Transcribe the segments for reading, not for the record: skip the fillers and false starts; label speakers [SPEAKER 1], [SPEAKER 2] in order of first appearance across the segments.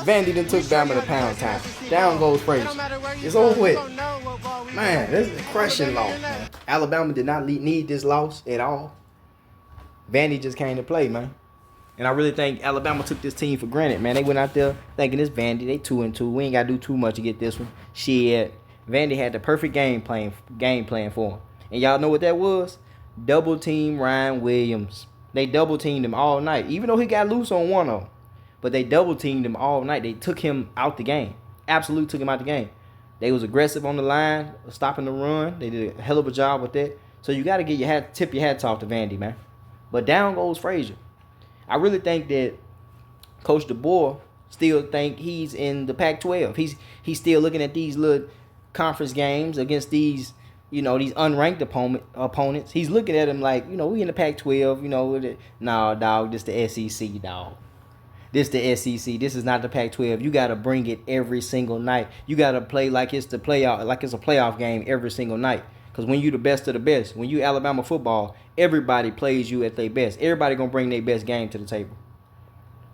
[SPEAKER 1] Vandy done took Bama to pound time. Down goes Frazier. It's over with. Man, this is a crushing loss, man. Alabama did not need this loss at all. Vandy just came to play, man. And I really think Alabama took this team for granted, man. They went out there thinking it's Vandy. They 2-2. We ain't got to do too much to get this one. Shit. Vandy had the perfect game plan for him. And y'all know what that was? Double team Ryan Williams. They double teamed him all night. Even though he got loose on one of them. But they double teamed him all night. They took him out the game. Absolutely took him out the game. They was aggressive on the line, stopping the run. They did a hell of a job with that. So you got to tip your hats off to Vandy, man. But down goes Frazier. I really think that Coach DeBoer still think he's in the Pac-12. He's still looking at these little conference games against these, these unranked opponents. He's looking at them like, we in the Pac-12, nah, dog, this the SEC, dog. This the SEC. This is not the Pac-12. You got to bring it every single night. You got to play like it's the playoff, like it's a playoff game every single night. Because when you the best of the best, when you Alabama football, everybody plays you at their best. Everybody gonna bring their best game to the table.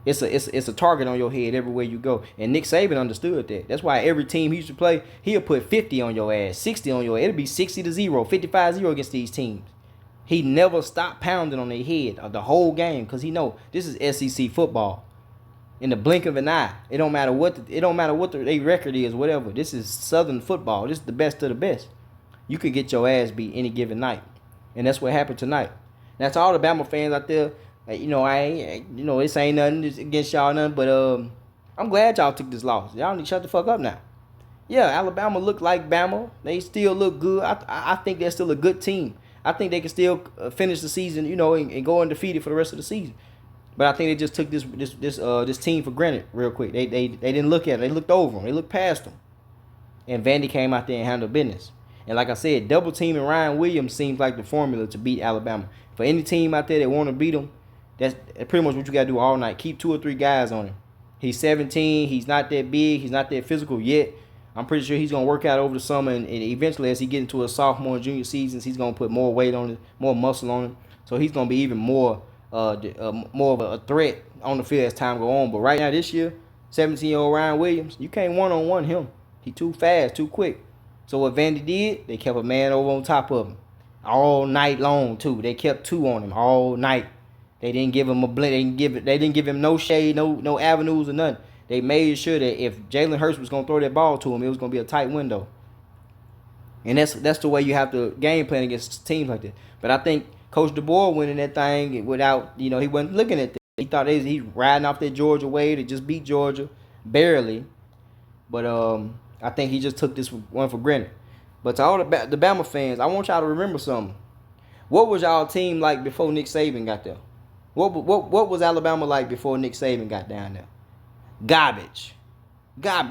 [SPEAKER 1] It's a target on your head everywhere you go. And Nick Saban understood that. That's why every team he used to play, he'll put 50 on your ass, 60 on your ass. It'll be 60-0, 55-0 against these teams. He never stopped pounding on their head the whole game because he know this is SEC football. In the blink of an eye, it don't matter what their record is, whatever. This is Southern football. This is the best of the best. You could get your ass beat any given night. And that's what happened tonight. That's all the Bama fans out there. This ain't nothing against y'all, nothing. But I'm glad y'all took this loss. Y'all need to shut the fuck up now. Yeah, Alabama look like Bama. They still look good. I think they're still a good team. I think they can still finish the season, and go undefeated for the rest of the season. But I think they just took this team for granted real quick. They didn't look at them. They looked over them. They looked past them. And Vandy came out there and handled business. And like I said, double teaming Ryan Williams seems like the formula to beat Alabama. For any team out there that want to beat them, that's pretty much what you got to do all night. Keep 2 or 3 guys on him. He's 17. He's not that big. He's not that physical yet. I'm pretty sure he's going to work out over the summer. And eventually, as he gets into his sophomore and junior seasons, he's going to put more weight on it, more muscle on him. So he's going to be even more of a threat on the field as time go on. But right now, this year, 17-year-old Ryan Williams, you can't one-on-one him. He too fast, too quick. So what Vandy did, they kept a man over on top of him all night long too. They kept 2 on him all night. They didn't give him a blink. They didn't give him no shade, no avenues or nothing. They made sure that if Jalen Hurts was gonna throw that ball to him, it was gonna be a tight window. And that's the way you have to game plan against teams like that. But I think Coach DeBoer went in that thing without, he wasn't looking at that. He thought he's riding off that Georgia way to just beat Georgia barely. But I think he just took this one for granted. But to all the Bama fans, I want y'all to remember something. What was y'all team like before Nick Saban got there? What was Alabama like before Nick Saban got down there? Garbage.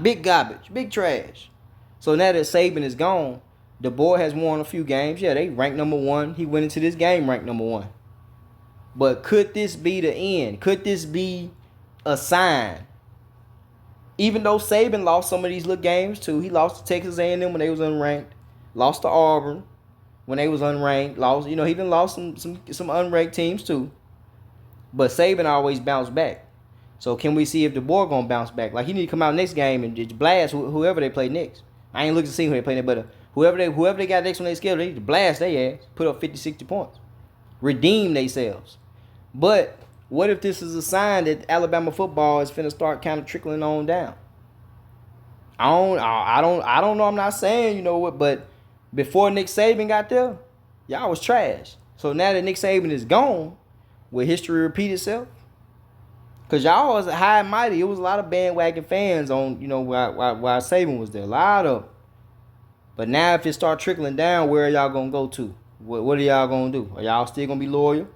[SPEAKER 1] Big garbage. Big trash. So now that Saban is gone, the boy has won a few games. Yeah, they ranked number 1. He went into this game ranked number 1. But could this be the end? Could this be a sign? Even though Saban lost some of these little games too, he lost to Texas A&M when they was unranked, lost to Auburn when they was unranked, lost. He done lost some unranked teams too. But Saban always bounced back. So can we see if the boy gonna bounce back? Like he need to come out next game and just blast whoever they play next. I ain't looking to see who they play next, but whoever they got next on their schedule, they need to blast their ass, put up 50, 60 points, redeem themselves. But what if this is a sign that Alabama football is finna start kind of trickling on down? I don't know. I'm not saying but before Nick Saban got there, y'all was trash. So now that Nick Saban is gone, will history repeat itself? Cause y'all was high and mighty. It was a lot of bandwagon fans on while Saban was there. A lot of them. But now if it start trickling down, where are y'all gonna go to? What are y'all gonna do? Are y'all still gonna be loyal?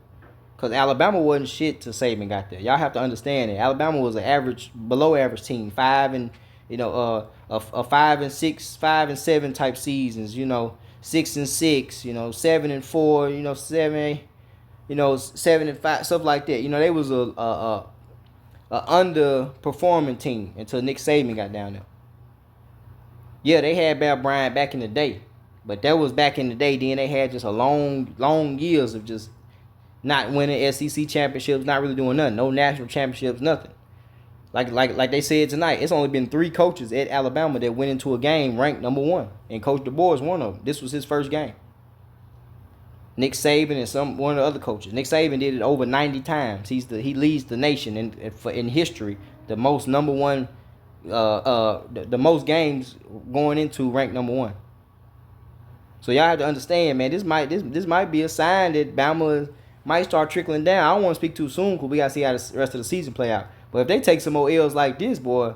[SPEAKER 1] Because Alabama wasn't shit till Saban got there. Y'all have to understand it. Alabama was an average, below average team. 5 and 6, 5 and 7 type seasons. 6 and 6. 7 and 4. 7 and 5, stuff like that. They was a underperforming team until Nick Saban got down there. Yeah, they had Bear Bryant back in the day, but that was back in the day. Then they had just a long years of just not winning SEC championships, not really doing nothing. No national championships, nothing. Like they said tonight, it's only been 3 coaches at Alabama that went into a game ranked number 1, and Coach DeBoer is one of them. This was his first game. Nick Saban and one of the other coaches. Nick Saban did it over 90 times. He leads the nation in history, the most number 1, the most games going into ranked number 1. So y'all have to understand, man. This might be a sign that Bama might start trickling down. I don't want to speak too soon because we gotta see how the rest of the season play out. But if they take some more L's like this, boy,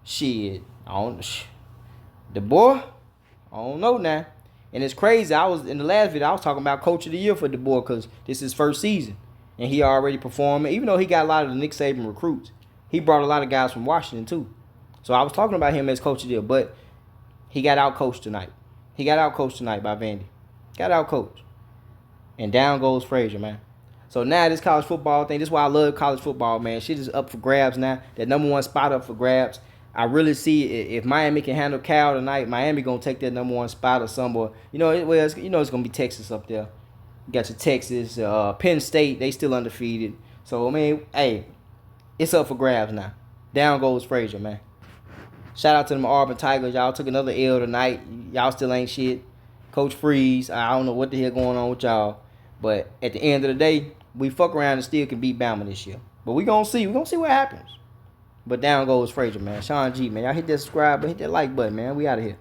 [SPEAKER 1] shit, I don't know now. And it's crazy. I was in the last video, I was talking about Coach of the Year for DeBoer because this is his first season, and he already performing. Even though he got a lot of the Nick Saban recruits, he brought a lot of guys from Washington too. So I was talking about him as Coach of the Year, but he got out coached tonight. He got out coached tonight by Vandy. Got out coached, and down goes Frazier, man. So now this college football thing, this is why I love college football, man. Shit is up for grabs now. That number 1 spot up for grabs. I really see if Miami can handle Cal tonight, Miami gonna take that number 1 spot or somewhere. It's gonna be Texas up there. You got your Texas, Penn State. They still undefeated. So I mean, hey, it's up for grabs now. Down goes Frazier, man. Shout out to them Auburn Tigers. Y'all took another L tonight. Y'all still ain't shit. Coach Freeze, I don't know what the hell going on with y'all. But at the end of the day, we fuck around and still can beat Bama this year. But we gonna see. We gonna see what happens. But down goes Frazier, man. Sean G, man. Y'all hit that subscribe button, hit that like button, man. We out of here.